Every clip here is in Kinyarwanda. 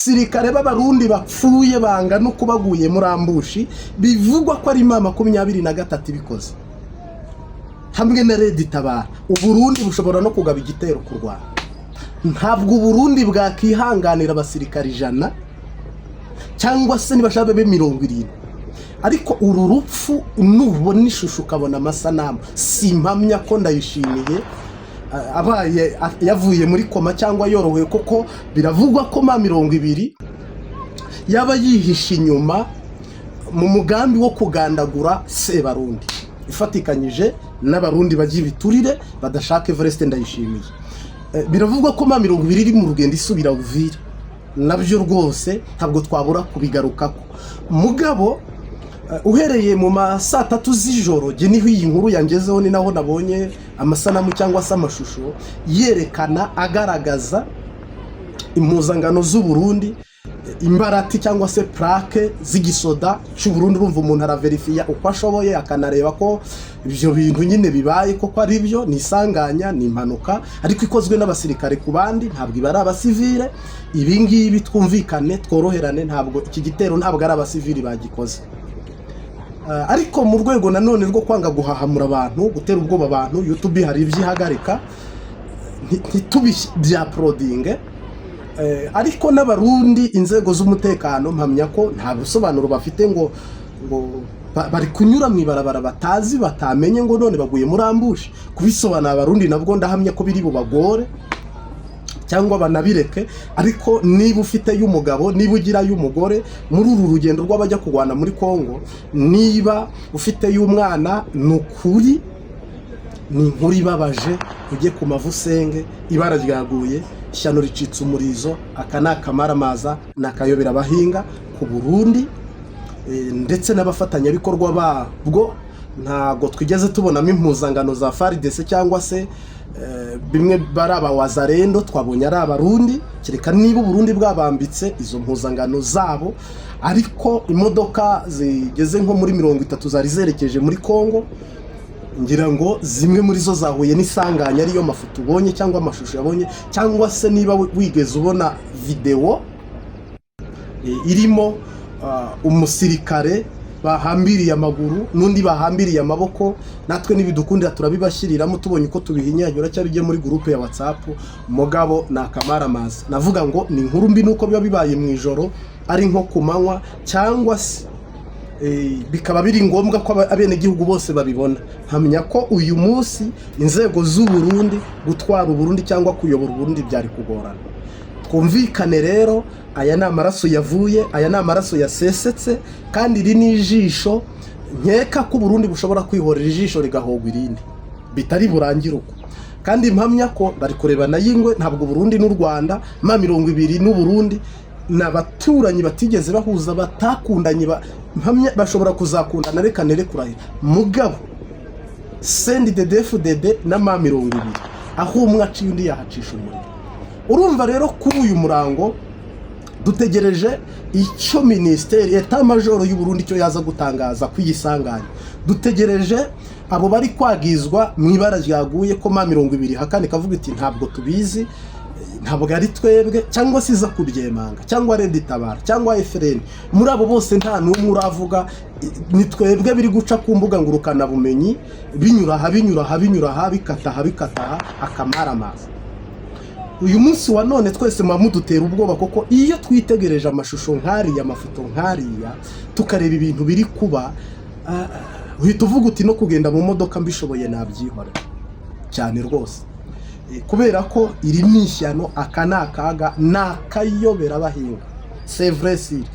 Sirikare b'abarundi bapfuye banga no kubaguye muri ambushi bivugwa ko ari 23 bikoze hamwe na Red Tabara. Uburundi bushobora no kugaba igitero ku Rwanda. Ntabwo Uburundi bwakihanganira abasirikare 100 cyangwa se nibashabe be 70. Ariko uru rupfu nubona ishusho ukabona amasanamu simpamya ko ndayishimiye abaye yavuye muri koma cyangwa yorowe, koko biravugwa ko 20 yaba yihisha inyuma mu mugambi wo kugandagura Sebarundi ifatikanyije n'abarundi bagiye biturire badashaka Everest Ndayishimiye. Biravugwa ko 20 iri mu rugendo isubira Uvira, nabyo rwose ntabwo twabura kubigarukako. Mugabo uhereye mu saa 3 z'ijoro je niho iyi nkuru yangezeho, ni naho nabonye amasanamu cyangwa se amashusho yerekana agaragaza impuzangano z'u Burundi, imbarati cyangwa se plaque z'igisoda cy'u Burundi. Urumva umuntu araverifiya uko ashoboye akanareba ko ibyo bintu nyine bibaye koko ari byo, ni isanganya, ni impanuka ariko ikozwe n'abasirikare ku bandi, ntabwo ibari abasivile. Ibi ngibi twumvikane tworoherane, ntabwo iki gitero ntabwo ari abasivili bagikoze. Ariko mu rwego nanone rwo kwanga guhahamura abantu, gutera ubwoba abantu, YouTube hari ibyihagarika ntitubya proding. Ariko n'abarundi inzego z'umutekano mpamya ko nta busobanuro bafite ngo bari kunyura mu ibarabara batazi batamenye ngo none baguye muri ambushi. Kubisobanura abarundi nabwo ndahamya ko biri bubagore cyangwa banabireke. Ariko niba ufite y'umugabo, niba ugira y'umugore muri uru rugendo rw'abajya kurwana muri Kongo, niba ufite y'umwana, nukuri ni inkuru ibabaje. Ujye ku Mavusenge ibara ryaguye, ishyano ricitse umurizo, akanakamaramaza nakayobera abahinga ku Burundi ndetse n'abafatanyabikorwa babwo. Ntago twigeze tubonamo impuzangano za FARDC cyangwa se bimwe baraba wazarendo, twabonye ari abarundi, kereka niba Burundi bwabambitse izo mpuzangano zabo. Ariko imodoka zigeze nko muri 30 zari zerekeje muri Kongo, ngira ngo zimwe muri zo zahuye n'isanganya, ariyo mafoto ubonye cyangwa amashusho yabonye, cyangwa se niba wigeze ubona video irimo umusirikare bahambiriye amaguru n'undi bahambiriye amaboko. Natwe nibidukundira turabibashyiriramo, tubonye uko tubihinyanyura cyabije muri groupe ya WhatsApp. Mugabo nakamaramaza, navuga ngo ni inkuru mbi nuko biba bibaye mu ijoro ari nko kumanywa, cyangwa se bikaba biri ngombwa ko abene gihugu bose babibona. Nkamenya ko uyu munsi inzego z'u Burundi gutwara u Burundi cyangwa kuyobora u Burundi byari kugorana. Twumvikane rero, aya ni amaraso yavuye, aya ni amaraso yasesetse, kandi iri ni ijisho nkeka ko Burundi bushobora kwihorera ijisho rigahogwa irindi bitari burangire uko. Kandi mpamya ko bari kurebana y'ingwe. Ntabwo Burundi n'u Rwanda 20 n'u Burundi n'abaturanyi batigeze bahuza, batakundanye, mpamya bashobora kuzakundana. Reka nere kurahira mugabo sendi DDFDD na 20 aho umwe aciye undi yahacisha umuriro. Urumva rero kuri uyu murango dutegereje icyo ministeri eta majoro y'u Burundi cyo yaza gutangaza kuyisanganya. Dutegereje abo bari kwagizwa mu ibara ryaguye ko 20 hakane kavuga iti ntabwo tubizi, ntabwo ari twebwe, cyangwa siza kubyemanga, cyangwa Red Tabara cyangwa FRN. Muri abo bose nta n'umwe uravuga ni twebwe biri guca ku mbuga ngurukana bumenyi, binyura ha bikataha akamaramaza. Uyu munsi wa none twese mudutera ubwoba, koko iyo twitegereje amashusho nk'ariya, amafoto nk'ariya, tukareba ibintu biri kuba, uhita uvuga uti no kugenda mu modoka mbishoboye nabyihora cyane rwose. Kubera ko iri nishyano, akanakaga nakayobera abahinga, c'est vrai sire.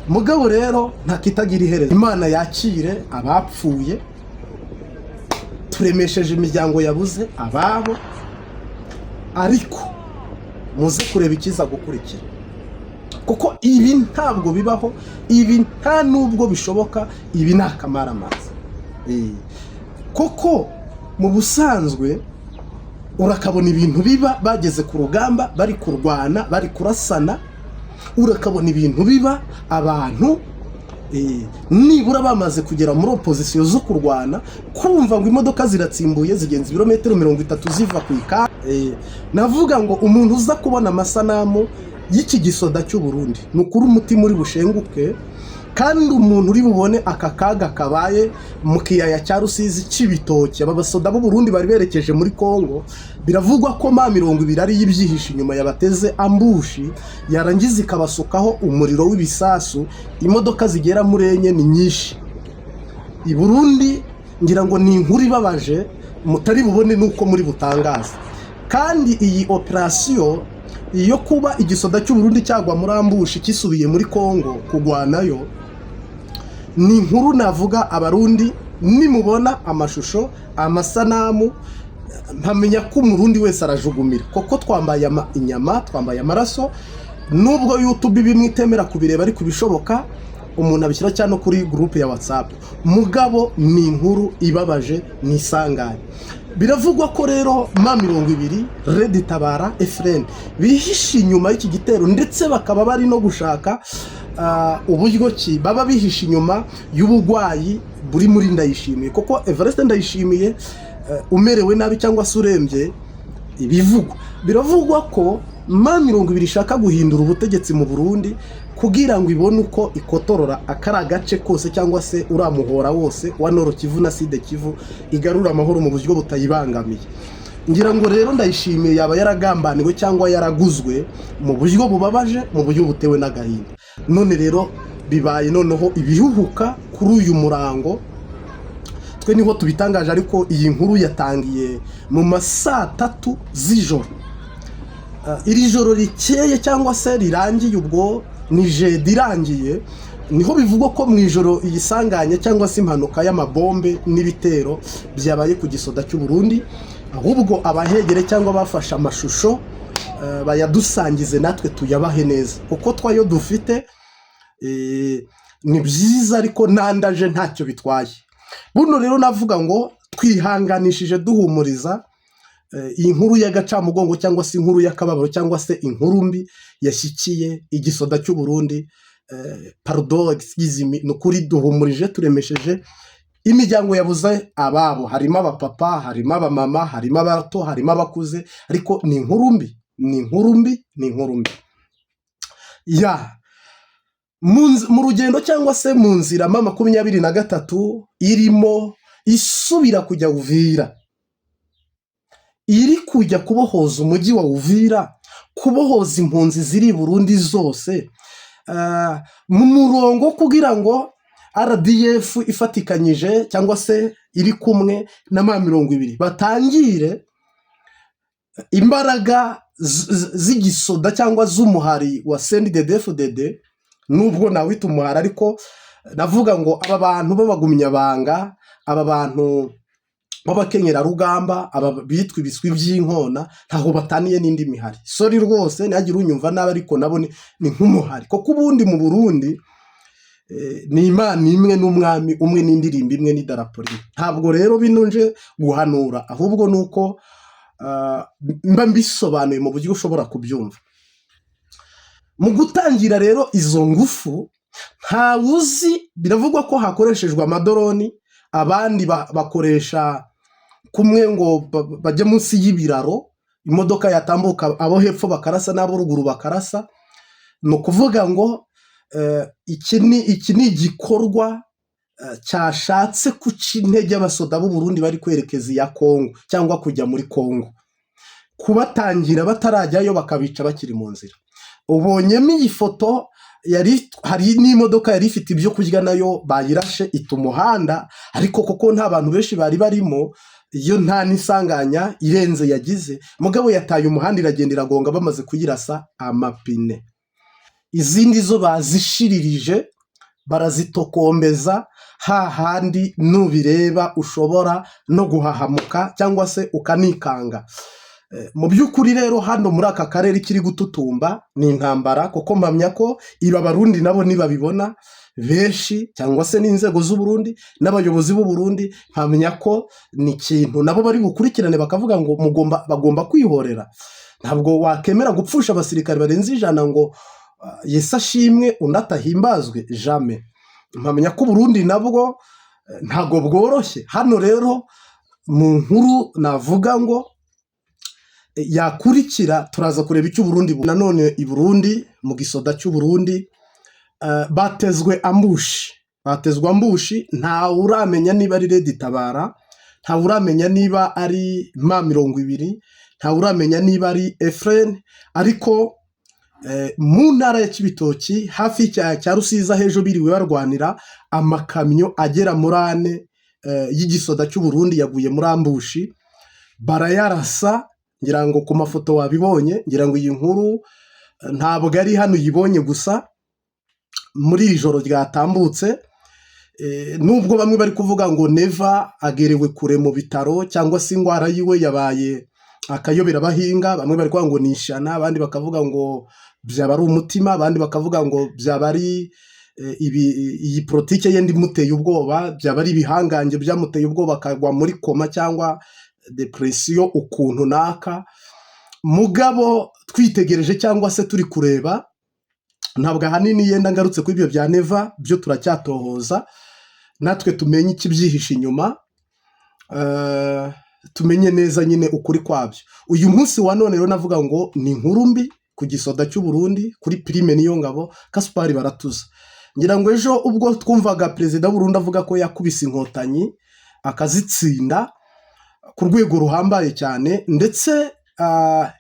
Mugabo rero ntakitagira iherezo. Imana yakire abapfuye, turemesheje imiryango yabuze ababo, ariko muze kureba ikiza gukurikira, kuko ibi ntabwo bibaho, ibi nta nubwo bishoboka, ibi ni akamaramaza. Koko mu busanzwe urakabona ibintu biba bageze ku rugamba, bari kurwana, bari kurasana, urakabona ibintu biba abantu nibura bamaze kugera muri opposition zo kurwana, kumva ngo imodoka ziratsimbuye zigenza ibirometero 30 ziva ku ikamba. Navuga ngo umuntu uza kubona amasanamu y'iki gisoda cy'u Burundi ni ukuri umutima uri bushenguke, kandi umuntu uri bubone aka kaga kabaye mu kiyaya cya Rusizi cy'ibitoki. Aba basoda b'u Burundi bari berekeje muri Kongo, biravugwa ko M20 ari y'ibyihishe inyuma yabateze ambushi, yarangiza ikabasukaho umuriro w'ibisasu, imodoka zigera muri enye ni nyinshi. I Burundi ngira ngo ni inkuru ibabaje mutari bubone nuko muri butangaza. Kandi iyi operasiyo iyo kuba igisoda cy'u Burundi cyagwa muri ambushi kisubiye muri Kongo kugwanayo, ni inkuru navuga abarundi nimubona amashusho amasanamu mpamenya ko umurundi wese arajugumira, koko twambaye inyama, twambaye amaraso. Nubwo YouTube bimwitemera kubireba ariko bishoboka umuntu abishyira cyane kuri groupe ya WhatsApp. Mugabo ni inkuru ibabaje nisanganye. Biravugwa ko rero M20 Red Tabara Efren bihishe inyuma y'iki gitero, ndetse bakaba bari no gushaka uburyo ki baba bihishe inyuma y'ubugwayi buri muri Ndayishimiye. Koko Evariste Ndayishimiye umerewe nabi cyangwa se urembye, ibivugwa biravugwa ko M20 ishaka guhindura ubutegetsi mu Burundi kugira ngo ibone uko ikotorora akara gace kose cyangwa se uramuhora wose wa Nord Kivu na Sud Kivu, igarura amahoro mu buryo butayibangamiye. Ngira ngo rero Ndayishimiye yaba yaragambaniwe cyangwa yaraguzwe mu buryo bubabaje, mu buryo butewe n'agahinda. None rero bibaye noneho ibihuhuka kuri uyu murango, twe niho tubitangaje, ariko iyi nkuru yatangiye mu masaa 3 z'ijoro. Iri joro rikeye cyangwa se rirangiye, ubwo ni jeudi irangiye, niho bivugwa ko mu ijoro igisanganye cyangwa se impanuka y'amabombe n'ibitero byabaye ku gisoda cy'u Burundi. Ahubwo abahegere cyangwa bafasha amashusho bayadusangize natwe tuyabahe neza, kuko twayo dufite ni byiza ariko nandaje ntacyo bitwaye. Buno rero navuga ngo twihanganishije duhumuriza iyi nkuru y'agacamugongo cyangwa se inkuru y'akababaro cyangwa se inkuru mbi yashyikiye igisoda cy'u Burundi. Pardon, excuse me, nukuri duhumurije turemesheje imiryango yabuze ababo, harimo abapapa, harimo abamama, harimo abato, harimo abakuze, ariko ni inkuru mbi, ni inkuru mbi, ni inkuru mbi. Ya mu rugendo cyangwa se mu nzira M23 irimo isubira kujya Uvira, iri kujya kubohoza umujyi wa Uvira, kubohoza impunzi ziri Burundi zose, mu murongo kugira ngo RDF ifatikanyije cyangwa se iri kumwe na M20 batangire imbaraga z'igisoda cyangwa z'umuhari wa CNDD-FDD. Nubwo nawita umuhari, ariko navuga ngo aba bantu b'abagumyabanga, aba bantu b'abakenyera rugamba, aba bitwa ibiswi by'inkona, ntaho bataniye n'indi mihari. Sorry rwose nagira unyumva nabi, ariko nabo ni nk'umuhari, kuko ubundi mu Burundi ni Imana imwe n'umwami umwe n'indirimbo imwe n'idarapo rimwe. Ntabwo rero binunje guhanura, ahubwo nuko mba mbisobanuye mu buryo ushobora kubyumva. Mu gutangira rero izo ngufu, nta wuzi, biravugwa ko hakoreshejwe amadoroni, abandi bakoresha kumwe ngo bajye munsi y'ibiraro, imodoka yatambuka abo hepfo bakarasa n'abo ruguru bakarasa. No kuvuga ngo iki ni igikorwa cyashatse kuca intege abasoda b'u Burundi bari kwerekeza iya Kongo cyangwa kujya muri Kongo, kubatangira batarajyayo bakabica bakiri mu nzira. Ubonyemo iyi foto, hari n'imodoka yari ifite ibyo kurya nayo bayirashe ita umuhanda, ariko koko nta bantu benshi bari barimo, iyo nta n'isanganya irenze yagize. Mugabo yataye umuhanda iragenda iragonga bamaze kuyirasa amapine. Izindi zo bazishiririje barazitokombeza, hahandi nubireba ushobora no guhahamuka cyangwa se ukanikanga. Mu by'ukuri rero hano muri aka karere kiri gututumba ni intambara, kuko mpamya ko iba Abarundi nabo nibabibona benshi, cyangwa se n'inzego z'u Burundi n'abayobozi b'u Burundi, mpamya ko ni ikintu nabo bari gukurikirane bakavuga ngo bagomba kwihorera. Ntabwo wakemera gupfusha abasirikare barenze 100 ngo Yesu ashimwe unatahimbazwe jamais. Mpamya ko Burundi nabwo ntago bworoshye. Hano rero mu nkuru navuga ngo yakurikira turaza kureba icyo Burundi nanone i Burundi mu gisoda cy'u Burundi batezwe ambushi nta uramenya niba ari Red Tabara, nta uramenya niba ari M20, nta uramenya niba ari Efren, ariko mu ntara ya Cibitoki hafi cya Rusiza hejo biriwe barwanira amakamyo agera muri 4 y'igisoda cy'u Burundi yaguye muri ambushi barayarasa. Ngira ngo ku mafoto wabibonye, ngira ngo iyi nkuru ntabwo ari hano uyibonye gusa muri iri joro ryatambutse, nubwo bamwe bari kuvuga ngo Neva agerewe kure mu bitaro cyangwa se indwara yiwe yabaye akayobera abahinga, bamwe bari kuvuga ngo ni ishana, abandi bakavuga ngo byaba ari umutima, abandi bakavuga ngo byaba ari iyi politike ye ndimuteye ubwoba, byaba ari ibihangange byamuteye ubwoba akagwa muri koma cyangwa depression ukuntu naka. Mugabo twitegereje cyangwa se turi kureba, ntabwo ahanini yenda ngarutse kuri ibyo bya Neva byo turacyatohoza, natwe tumenye ikibyihishe inyuma, tumenye neza nyine ukuri kwabyo. Uyu munsi wa none rero navuga ngo ni inkuru mbi ku gisoda cy'u Burundi, kuri Prime Niyongabo Gaspard Baratuza. Ngira ngo ejo ubwo twumvaga perezida w'u Burundi avuga ko yakubise inkotanyi akazitsinda ku rwego ruhambaye cyane, ndetse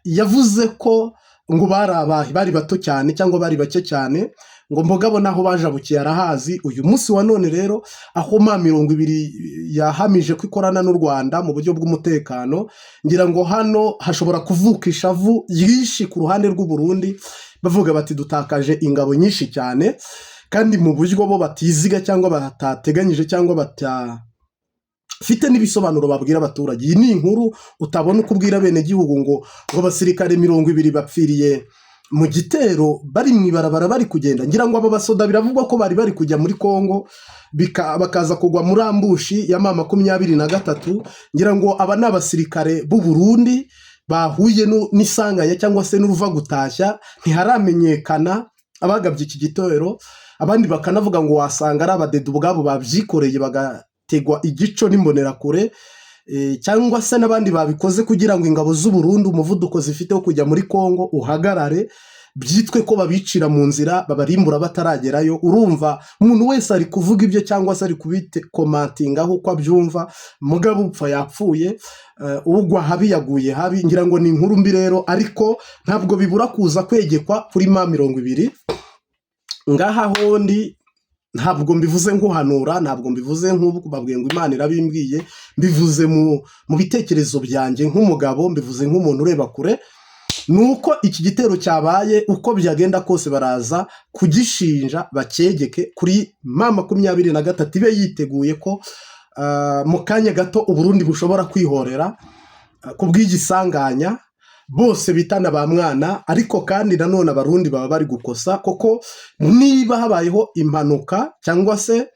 yavuze ko ngo bari bato cyane cyangwa bari bake cyane, ngo mugabo naho bajabukiye arahazi. Uyu munsi wa none rero aho M20 yahamije ko ikorana n'u Rwanda mu buryo bw'umutekano, ngira ngo hano hashobora kuvuka ishavu yishi ku ruhande rw'u Burundi, bavuga bati dutakaje ingabo nyinshi cyane kandi mu buryo bo batiziga cyangwa batateganyije cyangwa fite n'ibisobanuro babwira abaturage. Iyi ni inkuru utabona uko ubwira bene gihugu ngo abasirikare 20 bapfiriye mu gitero bari mu ibarabara bari kugenda. Ngira ngo abo basoda biravugwa ko bari kujya muri Kongo bakaza kugwa muri ambushi ya M23. Ngira ngo aba n'abasirikare b'u Burundi bahuye n'isanganya cyangwa se n'uruva gutashya, ntiharamenyekana abagabye iki gitero. Abandi bakanavuga ngo wasanga ari abadedu ubwabo babyikoreye bagategwa igico n'imbonerakure, cyangwa se n'abandi babikoze kugira ngo ingabo z'u Burundi umuvuduko zifite wo kujya muri Kongo uhagarare, byitwe ko babicira mu nzira babarimbura bataragerayo. Urumva umuntu wese ari kuvuga ibyo cyangwa se ari kubikomantingaho uko abyumva, mugabo upfa yapfuye, ugwa habi yaguye habi. Ngira ngo ni inkuru mbi rero, ariko ntabwo bibura kuza kwegekwa kuri M20. Ngaha hondi ntabwo mbivuze nk'uhanura, ntabwo mbivuze nk'ubabwiye ngo Imana irabimbwiye, mbivuze mu bitekerezo byanjye nk'umugabo, mbivuze nk'umuntu ureba kure. Nuko iki gitero cyabaye uko byagenda kose baraza kugishinja bakegeke kuri M23, ibe yiteguye ko mu kanya gato u Burundi bushobora kwihorera kubw'igisanganya bose bitana ba mwana. Ariko kandi nanone abarundi baba bari gukosa koko, niba habayeho impanuka cyangwa se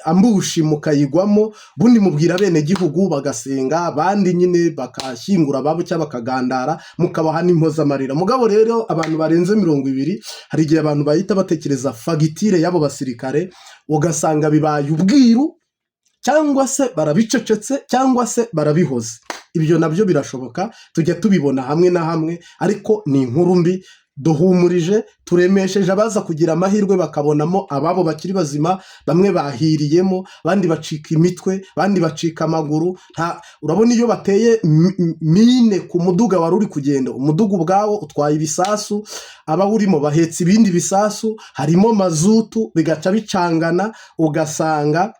ambushi mukayigwamo, bundi mubwira bene gihugu bagasenga, abandi nyine bakashyingura ababo cyangwa bakagandara, mukabaha n'impozamarira. Mugabo rero abantu barenze 20 hari igihe abantu bahita batekereza fagitire y'abo basirikare, ugasanga bibaye ubwiru cyangwa se barabicecetse cyangwa se barabihoze. Ibyo nabyo birashoboka, tujya tubibona hamwe na hamwe, ariko ni inkuru mbi. Duhumurije, turemesheje abaza kugira amahirwe bakabonamo ababo bakiri bazima, bamwe bahiriyemo, bandi bacika imitwe, bandi bacika amaguru. Urabona iyo bateye mine ku muduga wari uri kugenda, umuduga ubwawo utwaye ibisasu, abawurimo bahetse ibindi bisasu, harimo mazutu, bigaca bicangana, ugasanga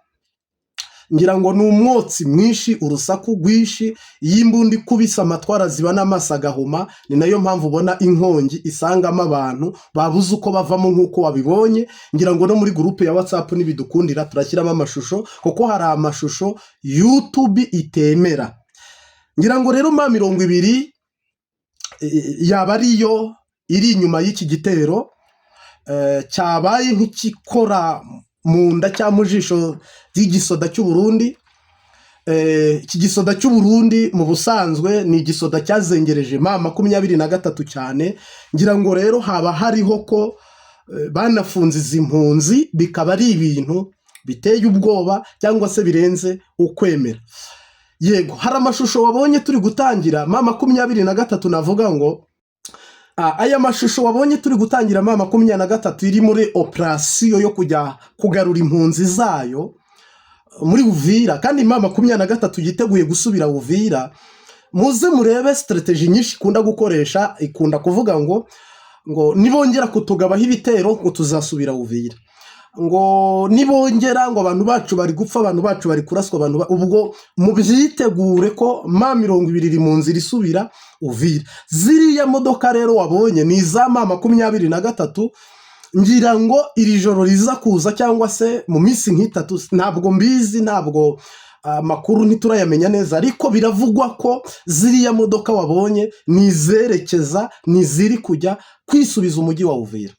ngira ngo ni umwotsi mwinshi, urusaku rwinshi, y'imbundi kubisa amatwara ziba n'amaso agahuma. Ni nayo mpamvu ubona inkongi isangamo abantu babuze uko bavamo nk'uko wabibonye. Ngira ngo no muri gurupe ya WhatsApp nibidukundira turashyiramo amashusho, kuko hari amashusho YouTube itemera. Ngira ngo rero M20 yaba ariyo iri inyuma y'iki gitero cyabaye nk'ikikora mu nda cyangwa mu jisho ry'igisoda cy'u Burundi. Iki gisoda cy'u Burundi mu busanzwe ni igisoda cyazengereje M23 cyane. Ngira ngo rero haba hariho ko banafunze izi mpunzi, bikaba ari ibintu biteye ubwoba cyangwa se birenze ukwemera. yego hari amashusho wabonye turi gutangira ma 23 navuga ngo aya mashusho wabonye turi gutangira ma 23 iri muri operasiyo yo kujya kugarura impunzi zayo muri Uvira, kandi ma 23 yiteguye gusubira Uvira. Muze murebe strategy nyinshi ikunda gukoresha, ikunda kuvuga ngo nibongera kutugabaho ibitero ngo tuzasubira Uvira, ngo nibongera ngo abantu bacu bari gupfa, abantu bacu bari kuraswa, abantu ubwo mubyitegure ko ma 20 iri mu nzira isubira Uvira. Ziriya modoka rero wabonye ni za ma 23, ngira ngo iri joro riza kuza cyangwa se mu minsi nk'itatu, ntabwo mbizi, ntabwo makuru ntiturayamenya neza, ariko biravugwa ko ziriya modoka wabonye nizerekeza, niziri kujya kwisubiza umujyi wa Uvira.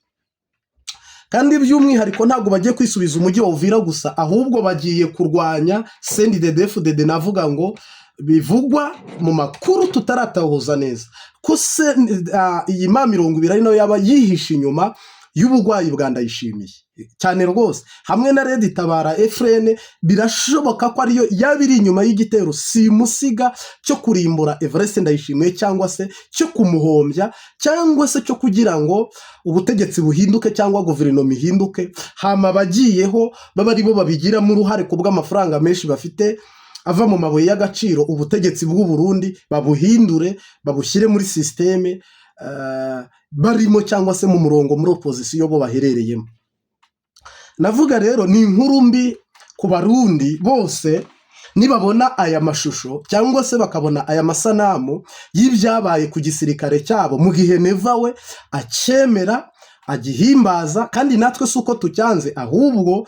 Kandi by'umwihariko ntabwo bagiye kwisubiza umujyi wa Uvira gusa, ahubwo bagiye kurwanya CNDD-FDD. navuga ngo bivugwa mu makuru tutaratahuza neza ko iyi ma 20 ari nayo yaba yihishe inyuma y'ubugwayi bwa Ndayishimiye cyane rwose, hamwe na Red Tabara Efrene. Birashoboka ko ariyo yabiri inyuma y'igitero simusiga cyo kurimbura Evariste Ndayishimiye, cyangwa se cyo kumuhombya, cyangwa se cyo kugira ngo ubutegetsi buhinduke cyangwa guverinoma ihinduke, hama bagiyeho baba ari bo babigiramo uruhare ku bw'amafaranga menshi bafite ava mu mabuye y'agaciro. Ubutegetsi bw'u Burundi babuhindure, babushyire muri systeme barimo, cyangwa se mu murongo muri opposition bo baherereyemo. Navuga rero ni inkuru mbi ku Barundi bose nibabona aya mashusho cyangwa se bakabona aya masanamu y'ibyabaye ku gisirikare cyabo, mu gihe Neva we acyemera, agihimbaza. Kandi natwe suko tucyanze, ahubwo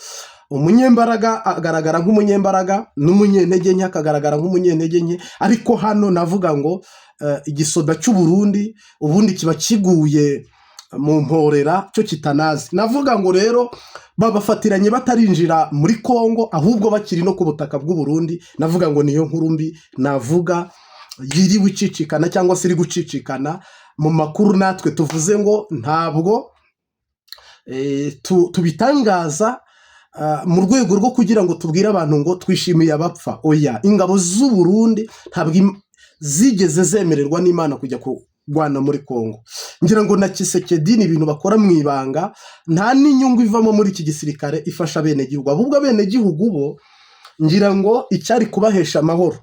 umunyembaraga agaragara nk'umunyembaraga, n'umunyentege nke akagaragara nk'umunyentege nke. Ariko hano navuga ngo igisoda cy'u Burundi ubundi kiba kiguye mu mporera cyo kitanazi. Navuga ngo rero babafatiranye batarinjira muri Kongo, ahubwo bakiri no ku butaka bw'u Burundi. Navuga ngo niyo nkuru mbi navuga yiri wicicikana cyangwa se iri gucicikana mu makuru. Natwe tuvuze ngo ntabwo tubitangaza mu rwego rwo kugira ngo tubwire abantu ngo twishimiye abapfa. Oya, ingabo z'u Burundi ntabwo zigeze zemererwa n'Imana kujya kurwana muri Kongo. Ngira ngo na Kisekedi ni ibintu bakora mu ibanga, nta n'inyungu ivamo muri iki gisirikare ifasha bene gihugu. Ahubwo bene gihugu bo ngira ngo icyari kubahesha amahoro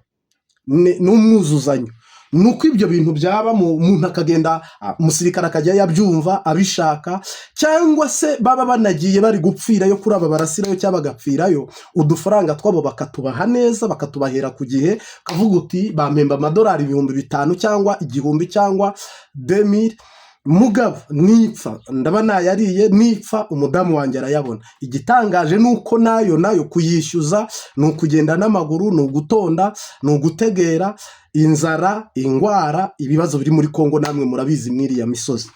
n'umwuzuzanyo nuko ibyo bintu byaba umuntu akagenda, umusirikare akajya yabyumva abishaka, cyangwa se baba banagiye bari gupfirayo kuri aba barasirayo cyangwa bagapfirayo, udufaranga twabo bakatubaha neza, bakatubahera ku gihe. Kavuga uti bampemba amadolari 5,000 cyangwa 1,000 cyangwa 2,000, mugabo nipfa ndaba nayariye, nipfa umudamu wanjye arayabona. Igitangaje nuko nayo kuyishyuza ni ukugenda n'amaguru, ni ugutonda, ni ugutegera. Inzara, ingwara, ibibazo biri muri Kongo namwe murabizi mwiriya misozi.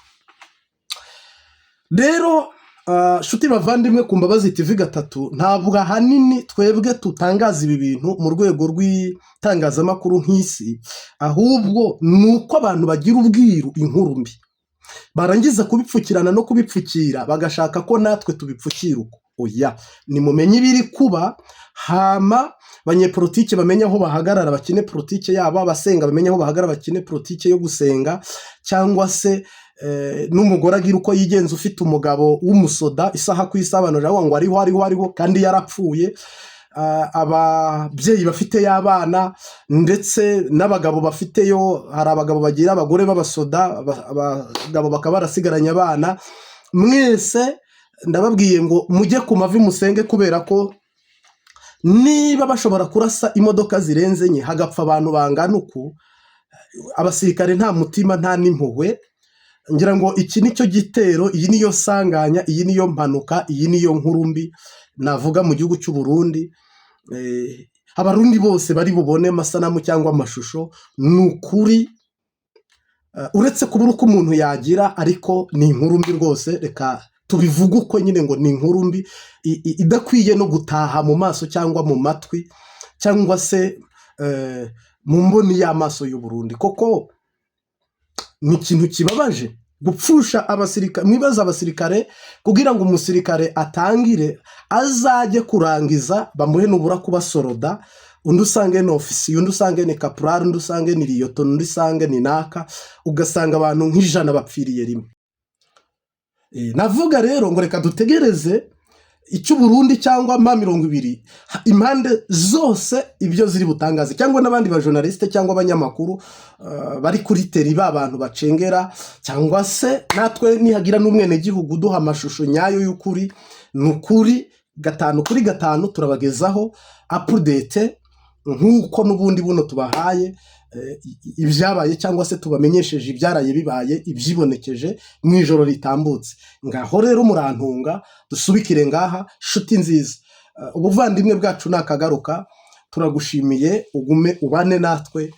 Rero shuti bavandimwe ku Mbabazi TV 3, ntabwo ahanini twebwe tutangaza ibi bintu mu rwego rw'itangazamakuru nk'isi, ahubwo nuko abantu bagira ubwiru inkuru mbi, barangiza kubipfukirana no kubipfukira bagashaka ko natwe tubipfukira uko. Oya, nimumenye ibiri kuba, hama banyepolitike bamenye aho bahagarara bakine politike yabo, abasenga bamenye aho bahagarara bakine politike yo gusenga, cyangwa se n'umugore agira uko yigenza ufite umugabo w'umusoda isaha ku isabanura ngo ariho kandi yarapfuye. Ababyeyi bafite y'abana ndetse n'abagabo bafiteyo, hari abagabo bagira abagore b'abasoda, abagabo bakaba barasigaranye abana. Mwese ndababwiye ngo mujye ku mavi musenge, kubera ko niba bashobora kurasa imodoka zirenze enye hagapfa abantu bangana uku, abasirikare nta mutima nta n'impuhwe. Ngira ngo iki nicyo gitero, iyi niyo sanganya, iyi niyo mpanuka, iyi niyo nkuru mbi navuga mu gihugu cy'u Burundi. Abarundi bose bari bubone amasanamu cyangwa amashusho, nukuri uretse kubura uko umuntu yagira, ariko ni inkuru mbi rwose. Reka tubivuga uko nyine ngo ni inkuru mbi idakwiye no gutaha mu maso cyangwa mu matwi cyangwa se mu mboni y'amaso y'u Burundi. Koko ni ikintu kibabaje gupfusha abasirikare. Mwibaza abasirikare kugira ngo umusirikare atangire azajye kurangiza bamuhe nubura kuba soroda, undi usange ni ofisiye, undi usange ni kaporari, undi usange ni riyoto, undi usange ni naka, ugasanga abantu nk'ijana bapfiriye rimwe. Navuga rero ngo reka dutegereze icyo Burundi cyangwa ma 20 impande zose ibyo ziri butangaze, cyangwa n'abandi ba journaliste cyangwa abanyamakuru bari kuri teri abantu bacengera, cyangwa se natwe nihagira n'umwene gihugu duha amashusho nyayo y'ukuri, n'ukuri 5 kuri 5 turabagezaho update nk'uko n'ubundi buno tubahaye ibyabaye, cyangwa se tubamenyesheje ibyaraye bibaye, ibyibonekeje mu ijoro ritambutse. Ngaho rero murantunga dusubikire ngaha, shuti nziza, ubuvandimwe bwacu nakagaruka. Turagushimiye, ugume ubane natwe,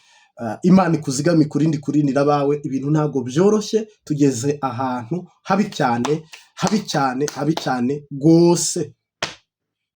Imana ikuzigame kurindira abawe. Ibintu ntago byoroshye, tugeze ahantu habi cyane gose.